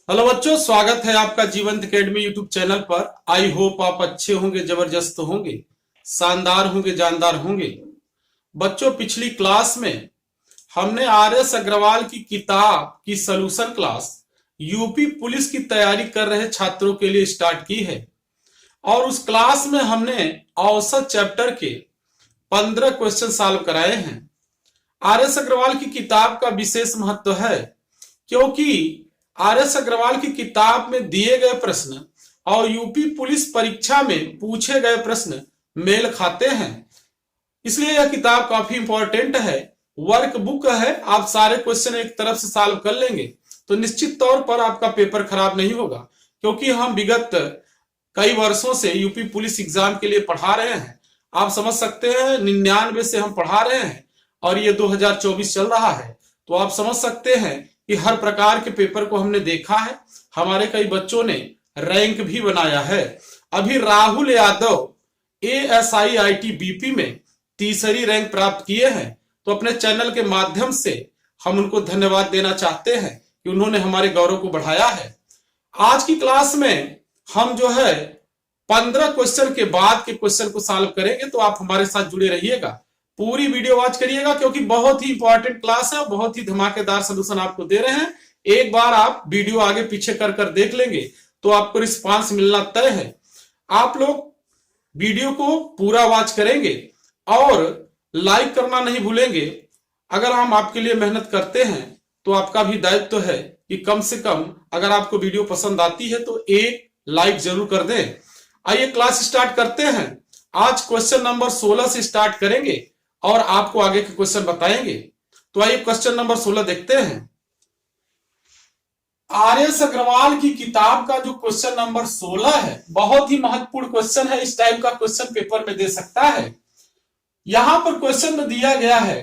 Hello बच्चों, स्वागत है आपका जीवंत एकेडमी यूट्यूब चैनल पर। आई होप आप अच्छे होंगे, जबरदस्त होंगे, शानदार होंगे, जानदार होंगे। बच्चों, पिछली क्लास में हमने आर.एस. अग्रवाल की किताब की सॉल्यूशन क्लास यूपी पुलिस की तैयारी कर रहे छात्रों के लिए स्टार्ट की है। और उस क्लास में हमने औसत चैप्टर के 15 क्वेश्चन सॉल्व कराए हैं। आर.एस. अग्रवाल की किताब का विशेष महत्व है क्योंकि आर.एस. अग्रवाल की किताब में दिए गए प्रश्न और यूपी पुलिस परीक्षा में पूछे गए प्रश्न मेल खाते हैं। इसलिए यह किताब काफी इंपॉर्टेंट है। वर्क बुक है, आप सारे क्वेश्चन एक तरफ से सॉल्व कर लेंगे तो निश्चित तौर पर आपका पेपर खराब नहीं होगा, क्योंकि हम विगत कई वर्षों से यूपी पुलिस एग्जाम के लिए पढ़ा रहे हैं। आप समझ सकते हैं 99 से हम पढ़ा रहे हैं और ये 2024 चल रहा है, तो आप समझ सकते हैं कि हर प्रकार के पेपर को हमने देखा है। हमारे कई बच्चों ने रैंक भी बनाया है। अभी Rahul Yadav ASI IT BP में तीसरी रैंक प्राप्त किए हैं, तो अपने चैनल के माध्यम से हम उनको धन्यवाद देना चाहते हैं कि उन्होंने हमारे गौरव को बढ़ाया है। आज की क्लास में हम जो है 15 क्वेश्चन के बाद के क्वेश्चन को सॉल्व करेंगे, तो आप हमारे साथ जुड़े रहिएगा, पूरी वीडियो वॉच करिएगा, क्योंकि बहुत ही इंपॉर्टेंट क्लास है, बहुत ही धमाकेदार सलूशन आपको दे रहे हैं। एक बार आप वीडियो आगे पीछे कर देख लेंगे तो आपको रिस्पांस मिलना तय है। आप लोग वीडियो को पूरा वॉच करेंगे और लाइक करना नहीं भूलेंगे। अगर हम आपके लिए मेहनत करते हैं तो आपका भी दायित्व है कि कम से कम अगर आपको वीडियो पसंद आती है तो एक लाइक जरूर कर दें। आइए क्लास स्टार्ट करते हैं। आज क्वेश्चन नंबर 16 से स्टार्ट करेंगे और आपको आगे के क्वेश्चन बताएंगे। तो आइए क्वेश्चन नंबर 16 देखते हैं। आर.एस. अग्रवाल की किताब का जो क्वेश्चन नंबर 16 है, बहुत ही महत्वपूर्ण क्वेश्चन है। इस टाइप का क्वेश्चन पेपर में दे सकता है। यहां पर क्वेश्चन में दिया गया है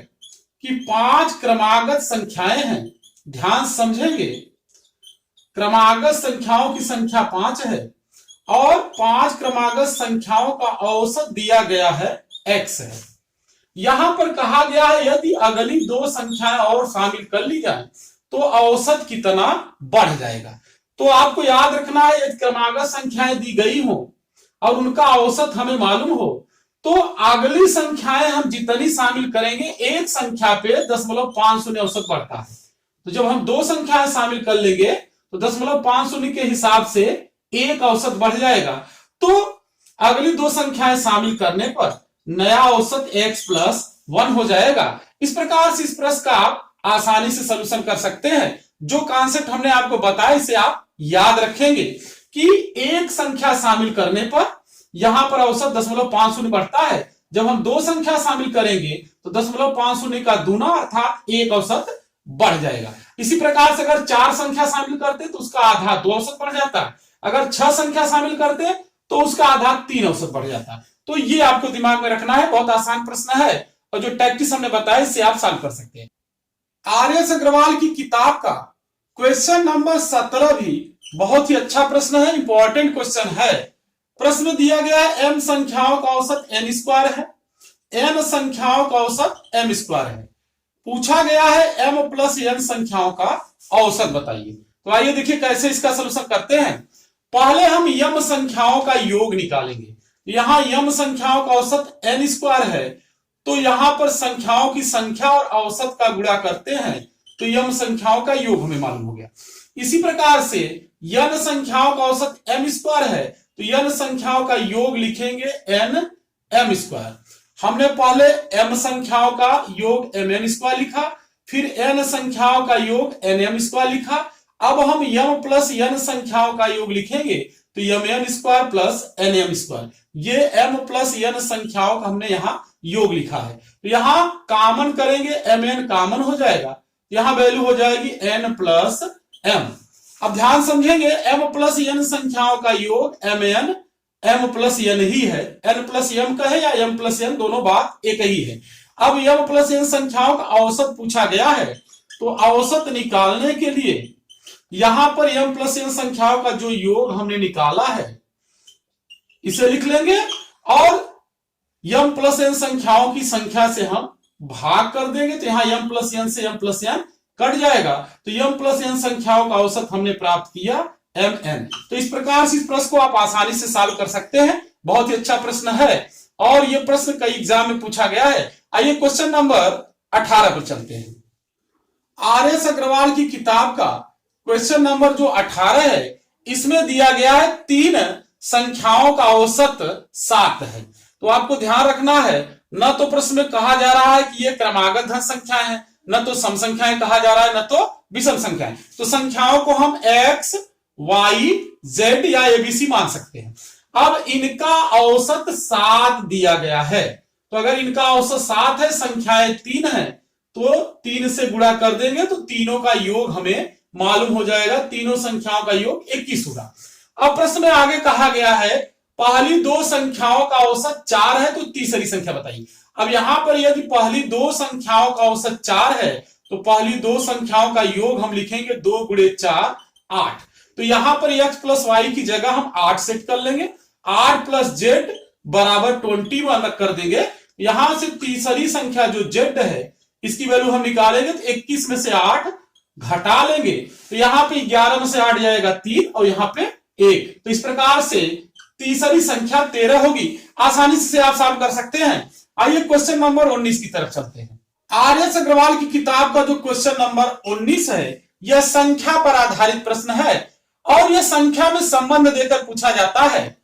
कि 5 क्रमागत संख्याएं हैं। ध्यान समझेंगे, क्रमागत संख्याओं की संख्या 5 है और 5 क्रमागत संख्याओं का औसत दिया गया है x है। यहां पर कहा गया है यदि अगली 2 संख्याएं और शामिल कर ली जाए तो औसत कितना बढ़ जाएगा। तो आपको याद रखना है, यदि क्रमागत संख्याएं दी गई हो और उनका औसत हमें मालूम हो तो अगली संख्याएं हम जितनी शामिल करेंगे, एक संख्या पे 0.50 औसत बढ़ता है। तो जब हम 2 संख्याएं शामिल कर लेंगे तो 0.50 के हिसाब से एक औसत बढ़ जाएगा। तो अगली 2 संख्याएं शामिल करने पर नया औसत x+1 हो जाएगा। इस प्रकार से इस प्रश्न का आप आसानी से सलूशन कर सकते हैं। जो कॉन्सेप्ट हमने आपको बताया इसे आप याद रखेंगे कि एक संख्या शामिल करने पर यहां पर औसत 0.50 बढ़ता है। जब हम 2 संख्या शामिल करेंगे तो 0.50 का दूना अर्थात एक औसत बढ़ जाएगा। इसी प्रकार से अगर 4 संख्या शामिल करते तो उसका आधा 2 औसत बढ़ जाता है। अगर 6 संख्या शामिल करते तो उसका आधा 3 औसत बढ़ जाता है। तो ये आपको दिमाग में रखना है। बहुत आसान प्रश्न है और जो टैक्टिस हमने बताया इससे आप सॉल्व कर सकते हैं। आर.एस. अग्रवाल की किताब का क्वेश्चन नंबर 17 भी बहुत ही अच्छा प्रश्न है, इंपॉर्टेंट क्वेश्चन है। प्रश्न दिया गया है m संख्याओं का औसत n² है, n संख्याओं का औसत m² है। पूछा गया है m+n संख्याओं का औसत बताइए। तो आइए देखिए कैसे इसका सलूशन करते हैं। पहले हम m संख्याओं का योग निकालेंगे। यहां m संख्याओं का औसत n² है, तो यहां पर संख्याओं की संख्या और औसत का गुणा करते हैं तो m संख्याओं का योग हमें मालूम हो गया। इसी प्रकार से n संख्याओं का औसत m² है, तो n संख्याओं का योग लिखेंगे n m²। हमने पहले m संख्याओं का योग mn² लिखा, फिर n संख्याओं का योग nm² लिखा। अब हम m+n संख्याओं का योग लिखेंगे तो mn² प्लस nm²। ये m+n संख्याओं का हमने यहां योग लिखा है। तो यहां कॉमन करेंगे, mn कॉमन हो जाएगा, यहां वैल्यू हो जाएगी n+m। अब ध्यान समझेंगे, m+n संख्याओं का योग mn m+n ही है। n+m का है या m+n, दोनों बात एक ही है। अब m+n संख्याओं का औसत पूछा गया है, तो औसत निकालने के लिए यहां पर m+n संख्याओं का जो योग हमने निकाला है इसे लिख लेंगे और m+n संख्याओं की संख्या से हम भाग कर देंगे। तो यहां m+n से m+n कट जाएगा, तो m प्लस n संख्याओं का औसत हमने प्राप्त किया mn। तो इस प्रकार से इस प्रश्न को आप आसानी से सॉल्व कर सकते हैं। बहुत ही अच्छा प्रश्न है और यह प्रश्न कई एग्जाम में पूछा गया है। आइए क्वेश्चन नंबर 18 पर चलते हैं। आर.एस. अग्रवाल की किताब का क्वेश्चन नंबर जो 18 है, इसमें दिया गया है 3 संख्याओं का औसत 7 है। तो आपको ध्यान रखना है, न तो प्रश्न में कहा जा रहा है कि ये क्रमागत धन संख्या है, न तो सम संख्याएं कहा जा रहा है, न तो विषम संख्याएं। तो संख्याओं को हम x, y, z या एबीसी मान सकते हैं। अब इनका औसत 7 दिया गया है, तो अगर इनका औसत 7 है, संख्याएं 3 है, तो 3 से गुणा कर देंगे तो तीनों का योग हमें मालूम हो जाएगा। तीनों संख्याओं का योग 21 होगा। अब प्रश्न में आगे कहा गया है पहली 2 संख्याओं का औसत 4 है, तो तीसरी संख्या बताइए। अब यहां पर यदि पहली 2 संख्याओं का औसत 4 है, तो पहली 2 संख्याओं का योग हम लिखेंगे 2 गुणे 4 8। तो यहां पर x प्लस वाई की जगह हम 8 सेट कर लेंगे, 8 प्लस जेड बराबर 21 कर देंगे। यहां से तीसरी संख्या जो z है, इसकी वैल्यू हम निकालेंगे तो 21 में से 8 घटा लेंगे, तो यहां पे 11 में से 8 जाएगा 3 और यहां पे 1। तो इस प्रकार से तीसरी संख्या 13 होगी। आसानी से आप सॉल्व कर सकते हैं। आइए क्वेश्चन नंबर 19 की तरफ चलते हैं। आर.एस. अग्रवाल की किताब का जो क्वेश्चन नंबर 19 है, यह संख्या पर आधारित प्रश्न है और यह संख्या में संबंध देकर पूछा जाता है।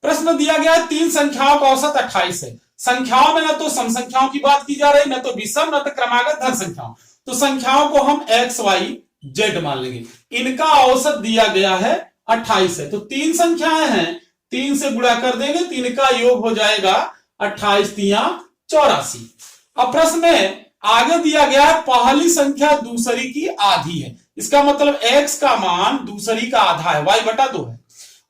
प्रश्न दिया गया है 3 संख्याओं का औसत 28 है। संख्याओं में न तो सम संख्याओं की बात की जा रही, न तो विषम, न तो क्रमागत धन संख्याओं। तो संख्याओं को हम x, y, z मान लेंगे। इनका औसत दिया गया है 28 है। तो 3 संख्याएं हैं, 3 से गुणा कर देंगे, 3 का योग हो जाएगा 28 3 84। अब प्रश्न में आगे दिया गया है पहली संख्या दूसरी की आधी है। इसका मतलब x का मान दूसरी का आधा है, y बटा 2 है,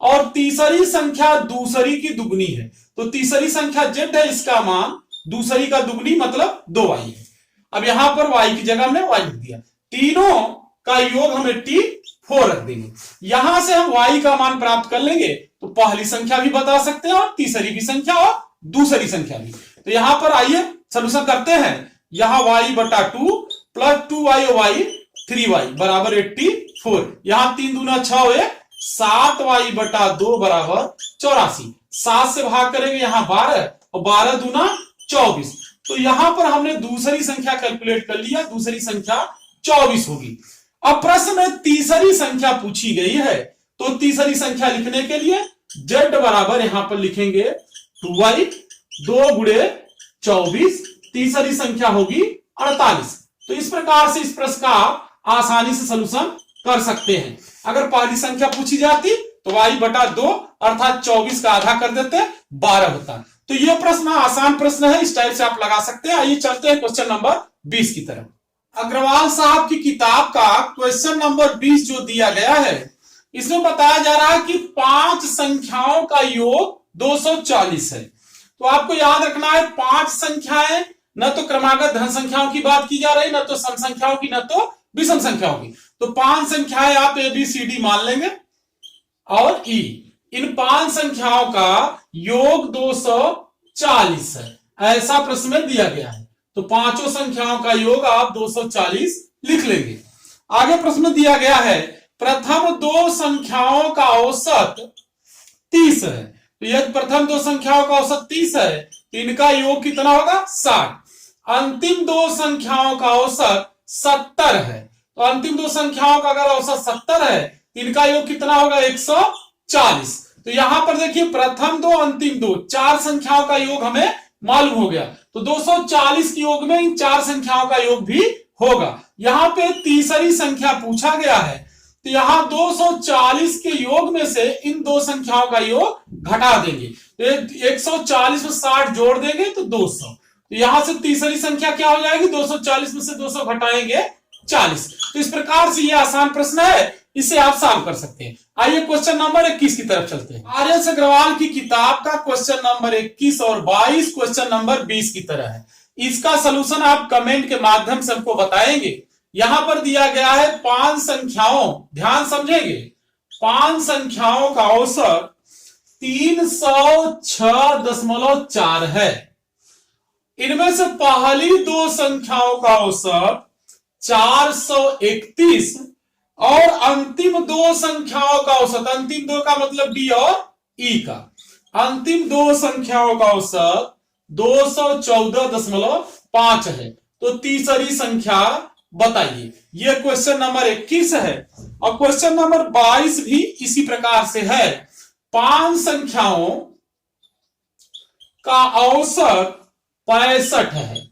और तीसरी संख्या दूसरी की दुगनी है। तो तीसरी संख्या z है, इसका मान दूसरी का दुगनी मतलब 2y है। अब यहां पर y की जगह हमने y लिख दिया। तीनों का योग हमें t4 रख देंगे। यहां से हम y का मान प्राप्त कर लेंगे, तो पहली संख्या भी बता सकते हैं और तीसरी भी संख्या और दूसरी संख्या भी। तो यहां पर आइए सॉल्यूशन करते हैं। यहां y बटा 2 प्लस 2y y 3y बराबर 84। यहां 3 दूना 6 हुए, 7y बटा 2 बराबर 84। 7 से भाग करेंगे यहां 12 और 12 दूना 24। तो यहां पर हमने दूसरी संख्या कैलकुलेट कर लिया, दूसरी संख्या 24 होगी। अब प्रश्न में तीसरी संख्या पूछी गई है, तो तीसरी संख्या लिखने के लिए z बराबर यहां पर लिखेंगे 2y 2 गुणे 24, तीसरी संख्या होगी 48। तो इस प्रकार से इस प्रश्न का आप आसानी से सलूशन कर सकते हैं। अगर पहली संख्या पूछी जाती तो y बटा 2 अर्थात 24 का आधा कर देते 12 होता। तो यह प्रश्न आसान प्रश्न है, इस टाइप से आप लगा सकते हैं। आइए चलते हैं क्वेश्चन नंबर 20 की तरफ। अग्रवाल साहब की किताब का क्वेश्चन नंबर 20 जो दिया गया है, इसमें बताया जा रहा है कि 5 संख्याओं का योग 240 है। तो आपको याद रखना है 5 संख्याएं, न तो क्रमागत धन संख्याओं की बात की जा रही, न तो सम संख्याओं की, न तो विषम संख्याओं की। तो 5 संख्याएं आप ABCD मान लेंगे और E। इन 5 संख्याओं का योग 240 है, ऐसा प्रश्न में दिया गया है। तो पांचों संख्याओं का योग आप 240 लिख लेंगे। आगे प्रश्न दिया गया है प्रथम 2 संख्याओं का औसत 30 है। तो यदि प्रथम 2 संख्याओं का औसत 30 है, तो इनका योग कितना होगा 60। अंतिम 2 संख्याओं का औसत 70 है। तो अंतिम 2 संख्याओं का अगर औसत 70 है, इनका योग कितना होगा 140। तो यहां पर देखिए प्रथम 2 अंतिम 2 4 संख्याओं का योग हमें मालूम हो गया। तो 240 के योग में इन 4 संख्याओं का योग भी होगा। यहां पे तीसरी संख्या पूछा गया है, तो यहां 240 के योग में से इन 2 संख्याओं का योग घटा देंगे। तो 140 में 60 जोड़ देंगे तो 200। तो यहां से तीसरी संख्या क्या हो जाएगी, 240 में से 200 घटाएंगे 40। तो इस प्रकार से ये आसान प्रश्न है, इसे आप सॉल्व कर सकते हैं। आइए क्वेश्चन नंबर 21 की तरफ चलते हैं। आर.एस. अग्रवाल की किताब का क्वेश्चन नंबर 21 और 22 क्वेश्चन नंबर 20 की तरह है। इसका सलूशन आप कमेंट के माध्यम से हमको बताएंगे। यहां पर दिया गया है 5 संख्याओं, ध्यान समझेंगे, 5 संख्याओं का औसत 306.4 है। इनमें से पहली 2 संख्याओं का औसत 431 और अंतिम दो संख्याओं का औसत, अंतिम दो का मतलब डी और ई का, अंतिम दो संख्याओं का औसत 214.5 है। तो तीसरी संख्या बताइए। यह क्वेश्चन नंबर 21 है। और क्वेश्चन नंबर 22 भी इसी प्रकार से है। 5 संख्याओं का औसत 65 है।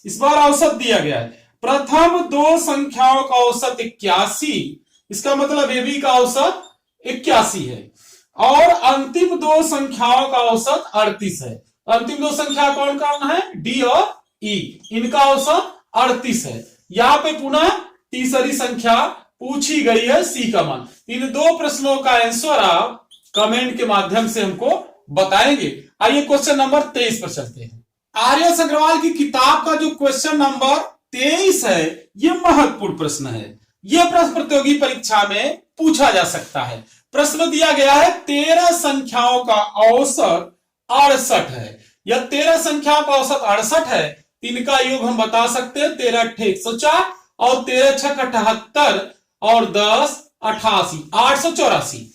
इस बार औसत दिया गया है। प्रथम दो संख्याओं का औसत 81, इसका मतलब ए बी का औसत 81 है। और अंतिम दो संख्याओं का औसत 38 है। अंतिम दो संख्या कौन कौन है? डी और ई, इनका औसत 38 है। यहां पे पुनः तीसरी संख्या पूछी गई है, सी का मान। इन दो प्रश्नों का आंसर आप कमेंट के माध्यम से हमको बताएंगे। आइए क्वेश्चन नंबर 23 पर चलते हैं। आर्य एस अग्रवाल की किताब का जो क्वेश्चन नंबर 23 है, यह महत्वपूर्ण प्रश्न है। यह प्रश्न प्रतियोगी परीक्षा में पूछा जा सकता है। प्रश्न दिया गया है 13 संख्याओं का औसत 68 है। यह 13 संख्याओं का औसत 68 है। इनका योग हम बता सकते हैं 13 × 104 और 13 × 6 = 78 और 10 = 88, 884।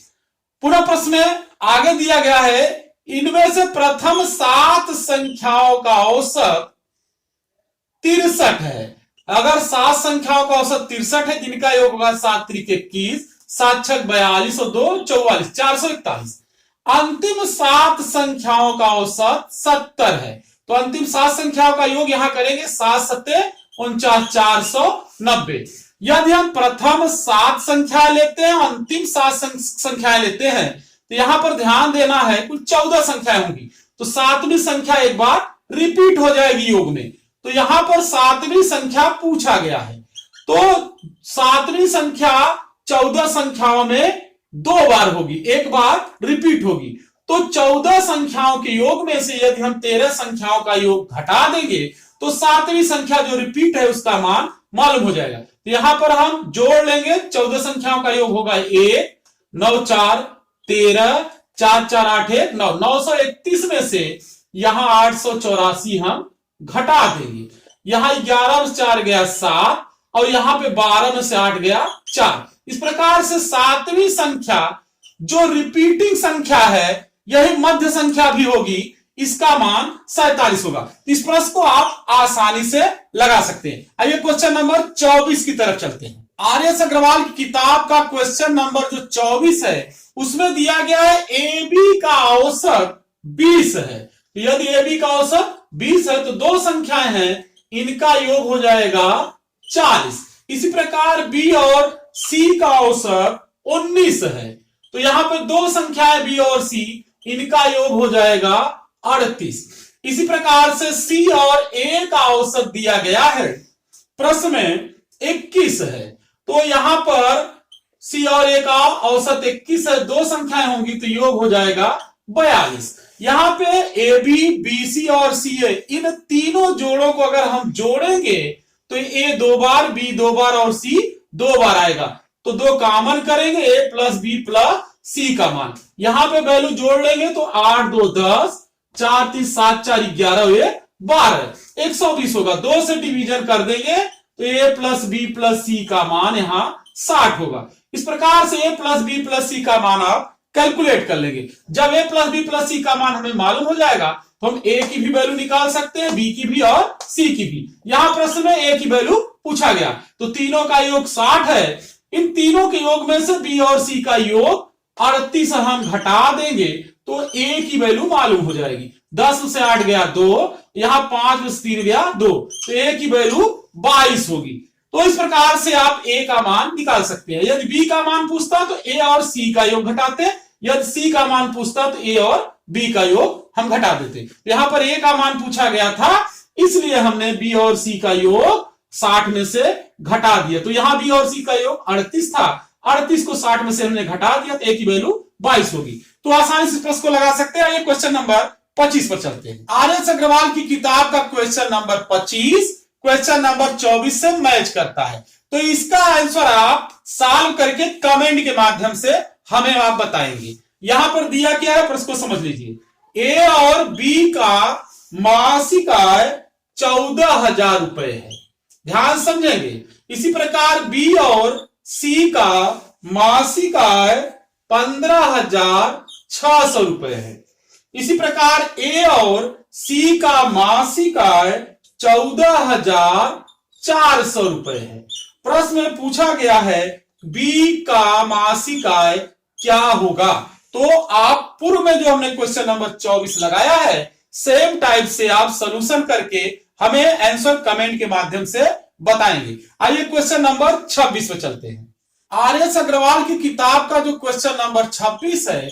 पुनः प्रश्न में आगे दिया गया है इनमें से प्रथम 7 संख्याओं का औसत 63 है। अगर 7 संख्याओं का औसत 63 है, जिनका योग होगा 7 × 3 = 21, 7 × 6 = 42 और 2 = 44, 441। अंतिम 7 संख्याओं का औसत 70 है। तो अंतिम 7 संख्याओं का योग यहां करेंगे, 7 × 7 = 49, 490। यदि हम प्रथम 7 संख्या लेते हैं, अंतिम 7 संख्याएं लेते हैं, तो यहां पर ध्यान देना है कुल 14 संख्याएं होंगी। तो 7वीं संख्या एक बार रिपीट हो जाएगी योग में। तो यहां पर 7वीं संख्या पूछा गया है। तो 7वीं संख्या 14 संख्याओं में 2 बार होगी, एक बार रिपीट होगी। तो 14 संख्याओं के योग में से यदि हम 13 संख्याओं का योग घटा देंगे, तो 7वीं संख्या जो रिपीट है उसका मान मालूम हो जाएगा। तो यहां पर हम जोड़ लेंगे, 14 संख्याओं का योग होगा 1, 9 × 4 = 13, 4 × 4 = 8, 1 9, 931 में से यहां 884 हम घटा देंगे। यहां 11 में 4 गया 7 और यहां पे 12 में से 8 गया 4। इस प्रकार से 7वीं संख्या जो रिपीटिंग संख्या है, यही मध्य संख्या भी होगी, इसका मान 47 होगा। इस प्रश्न को आप आसानी से लगा सकते हैं। आइए क्वेश्चन नंबर 24 की तरफ चलते हैं। आर्य एस अग्रवाल की किताब का क्वेश्चन नंबर जो 24 है, उसमें दिया गया है ए बी का औसत 20 है। तो यदि ए बी का औसत 20 है, तो दो संख्याएं हैं, इनका योग हो जाएगा 40। इसी प्रकार बी और सी का औसत 19 है। तो यहां पर दो संख्याएं बी और सी, इनका योग हो जाएगा 38। इसी प्रकार से सी और ए का औसत दिया गया है, प्रश्न में 21 है। तो यहां पर सी और ए का औसत 21 है, दो संख्याएं होंगी तो योग हो जाएगा 42। यहां पे ए बी, बी सी और सी ए, इन तीनों जोड़ों को अगर हम जोड़ेंगे तो ए 2 बार, बी 2 बार और सी 2 बार आएगा। तो 2 कॉमन करेंगे, ए प्लस बी प्लस सी का मान। यहां पे वैल्यू जोड़ लेंगे तो 8 × 2 = 10, 4 × 3 = 7, 4 = 11, ये 12, 120 होगा। 2 से डिवीजन कर देंगे तो ए प्लस बी प्लस सी का मान यहां 60 होगा। इस प्रकार से ए प्लस बी प्लस सी का मान आप कैलकुलेट कर लेंगे। जब ए प्लस बी प्लस सी का मान हमें मालूम हो जाएगा, तो हम ए की भी वैल्यू निकाल सकते हैं, बी की भी और सी की भी। यहां प्रश्न में ए की वैल्यू पूछा गया, तो तीनों का योग 60 है। इन तीनों के योग में से बी और सी का योग 38 हम घटा देंगे तो ए की वैल्यू मालूम हो जाएगी। 10 में से 8 गया 2, यहां 5 में से 3 गया 2, तो ए की वैल्यू 22 होगी। तो इस प्रकार से आप ए का मान निकाल सकते हैं। यदि बी का मान पूछता तो ए और सी का योग घटाते, यदि सी का मान पूछता तो ए और बी का योग हम घटा देते। यहां पर ए का मान पूछा गया था, इसलिए हमने बी और सी का योग 60 में से घटा दिया। तो यहां बी और सी का योग 38 था, 38 को 60 में से हमने घटा दिया तो ए की वैल्यू 22 होगी। तो आसानी से प्रश्न को लगा सकते हैं। ये क्वेश्चन नंबर 25 पर चलते हैं। आर्य एस अग्रवाल की किताब का क्वेश्चन नंबर 25 क्वेश्चन नंबर 24 से मैच करता है। तो इसका आंसर आप सॉल्व करके कमेंट के माध्यम से हमें आप बताएंगे। यहां पर दिया क्या है, प्रश्न को समझ लीजिए। ए और बी का मासिक आय 14,000 रुपए है। ध्यान समझेंगे, इसी प्रकार बी और सी का मासिक आय 15,600 रुपए है। इसी प्रकार ए और सी का मासिक आय 14,400 रुपए है। प्रश्न में पूछा गया है बी का मासिक आय क्या होगा। तो आप पूर्व में जो हमने क्वेश्चन नंबर 24 लगाया है, सेम टाइप से आप सॉल्यूशन करके हमें आंसर कमेंट के माध्यम से बताएंगे। आइए क्वेश्चन नंबर 26 पे चलते हैं। आर.एस. अग्रवाल की किताब का जो क्वेश्चन नंबर 26 है,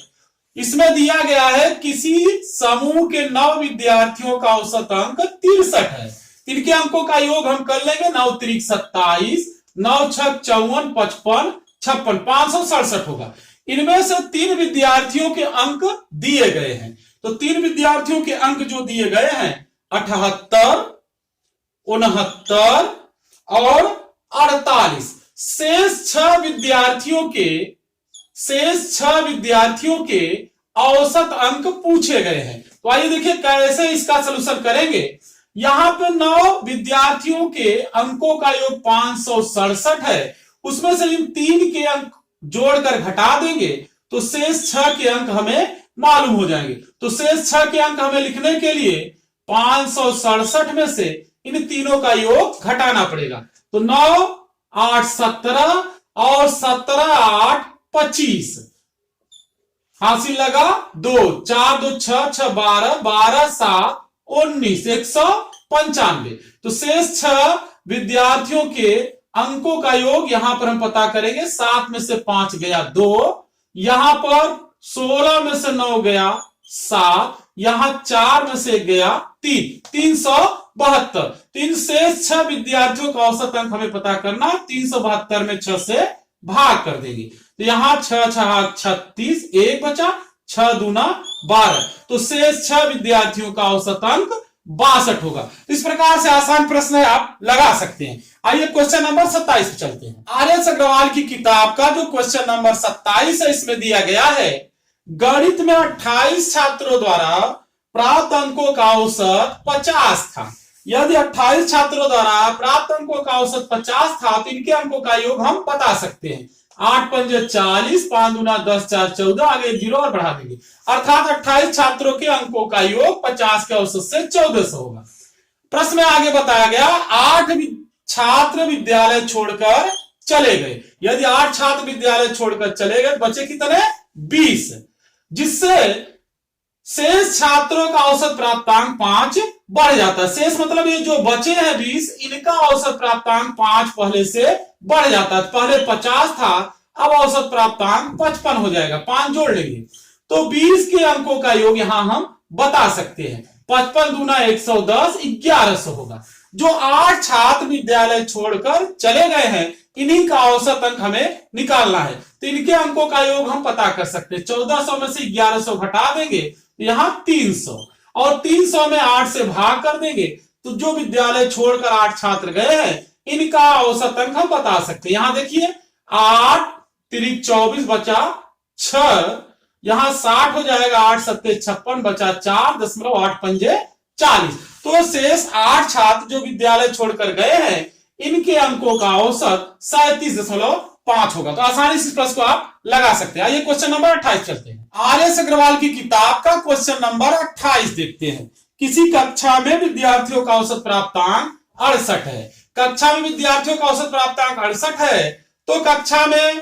इसमें दिया गया है किसी समूह के 9 विद्यार्थियों का औसत अंक 63 है। इनके अंकों का योग हम कर लेंगे। 9 त्रिक 27, 9 छक 54, 55, 56, 567 होगा। इनमें से 3 विद्यार्थियों के अंक दिए गए हैं। तो 3 विद्यार्थियों के अंक जो दिए गए हैं 78, 69 और 48। शेष 6 विद्यार्थियों के औसत अंक पूछे गए हैं। तो आइए देखिए कैसे इसका सलूशन करेंगे। यहां पे 9 विद्यार्थियों के अंकों का योग 567 है। उसमें से इन 3 के अंक जोड़कर घटा देंगे तो शेष 6 के अंक हमें मालूम हो जाएंगे। तो शेष 6 के अंक हमें लिखने के लिए 567 में से इन तीनों का योग घटाना पड़ेगा। तो 9 8 17 और 17 8 25 हासिल लगा 2, 4 2 6 6 12, 12 7 19, 195। तो शेष 6 विद्यार्थियों के अंकों का योग यहां पर हम पता करेंगे। 7 में से 5 गया 2, यहां पर 16 में से 9 गया 7, यहां 4 में से गया 3, 372। तीन शेष 6 विद्यार्थियों का औसत अंक हमें पता करना। 372 में 6 से भाग कर देंगे तो यहां 6 6 36, 1 बचा, 6 दूना 12। तो शेष 6 विद्यार्थियों का औसत अंक 62 होगा। इस प्रकार से आसान प्रश्न है, आप लगा सकते हैं। आइए क्वेश्चन नंबर 27 पे चलते हैं। आर.एस. अग्रवाल की किताब का जो क्वेश्चन नंबर 27 है, इसमें दिया गया है गणित में 28 छात्रों द्वारा प्राप्त अंकों का औसत 50 था। यदि 28 छात्रों द्वारा प्राप्त अंकों का औसत 50 था तो इनके अंकों का योग हम बता सकते हैं। 8 पंजे 40, 5 दूना 10, 4 14, आगे 0 और बढ़ा देंगे। अर्थात 28 छात्रों के अंकों का योग 50 के औसत से 1400 होगा। प्रश्न में आगे बताया गया 8 छात्र विद्यालय छोड़कर चले गए। यदि 8 छात्र विद्यालय छोड़कर चले गए तो बचे कितने? 20, जिससे शेष छात्रों का औसत प्राप्तांक 5 बढ़ जाता है। शेष मतलब ये जो बचे हैं 20, इनका औसत प्राप्तांक 5 पहले से बढ़ जाता है। पहले 50 था, अब औसत प्राप्तांक 55 हो जाएगा। 5 जोड़ लेंगे तो 20 के अंकों का योग यहां हम बता सकते हैं। 55 दूना 110, 1100 होगा। जो 8 छात्र विद्यालय छोड़कर चले गए हैं, इन्हीं का औसत अंक हमें निकालना है। तो इनके अंकों का योग हम पता कर सकते हैं। 1400 में से 1100 घटा देंगे तो यहां 300, और 300 में 8 से भाग कर देंगे तो जो विद्यालय छोड़कर 8 छात्र गए हैं, इनका औसत अंक हम बता सकते हैं। यहां देखिए 8 तिरिक 24 बचा 6, यहां 60 हो जाएगा। 8 सत्ते 56 बचा 4.8 पंजे 40। तो शेष 8 छात्र जो विद्यालय छोड़कर गए हैं, इनके अंकों का औसत 37.5 होगा। तो आसानी से इस प्रश्न को आप लगा सकते हैं। आइए क्वेश्चन नंबर 28 चलते हैं। आर.एस. अग्रवाल की किताब का क्वेश्चन नंबर 28 देखते हैं। किसी कक्षा में विद्यार्थियों का औसत प्राप्तांक 68 है। कक्षा में विद्यार्थियों का औसत प्राप्तांक 68 है तो कक्षा में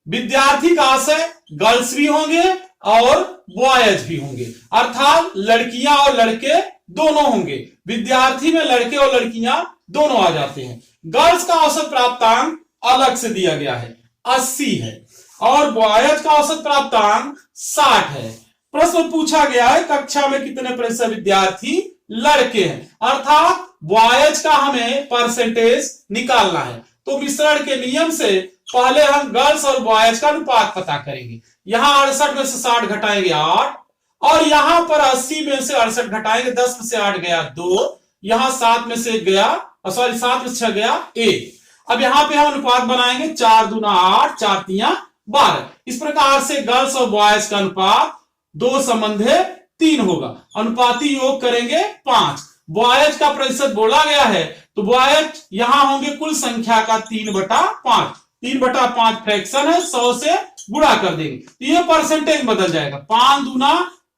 विद्यार्थी का आशय गर्ल्स भी होंगे और बॉयज भी होंगे, अर्थात लड़कियां और लड़के दोनों होंगे। विद्यार्थी में लड़के और लड़कियां दोनों आ जाते हैं। गर्ल्स का औसत प्राप्तांक अलग से दिया गया है, 80 है, और बॉयज का औसत प्राप्तांक 60 है। प्रश्न पूछा गया है कक्षा में कितने प्रतिशत विद्यार्थी लड़के हैं, अर्थात बॉयज का हमें परसेंटेज निकालना है। तो मिश्रण के नियम से पहले हम गर्ल्स और बॉयज का अनुपात पता करेंगे। यहां 68 में से 60 घटाएंगे 8, और यहां पर 80 में से 68 घटाएंगे, 10 में से 8 गया 2, यहां 7 में से गया 7 में से 6 गया 1। अब यहां पे हम अनुपात बनाएंगे 4 दूना 8, 4 तिया 12। इस प्रकार से गर्ल्स और बॉयज का अनुपात 2 संबंधे 3 होगा। अनुपाती योग करेंगे 5। बॉयज का प्रतिशत बोला गया है, तो बॉयज यहां होंगे कुल संख्या का 3/5। 3/5 फ्रैक्शन है, 100 से गुणा कर देंगे तो ये परसेंटेज बदल जाएगा। 5 दूना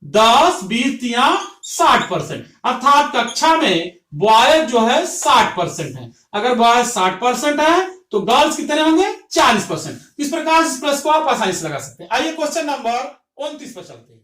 10, 20 तिया 60%, अर्थात कक्षा में बॉयज जो है 60% है। अगर बॉयज 60% है तो गर्ल्स कितने होंगे? 40%। इस प्रकार इस प्रश्न को आप आसानी से लगा सकते हैं। आइए क्वेश्चन नंबर 29 पर चलते हैं।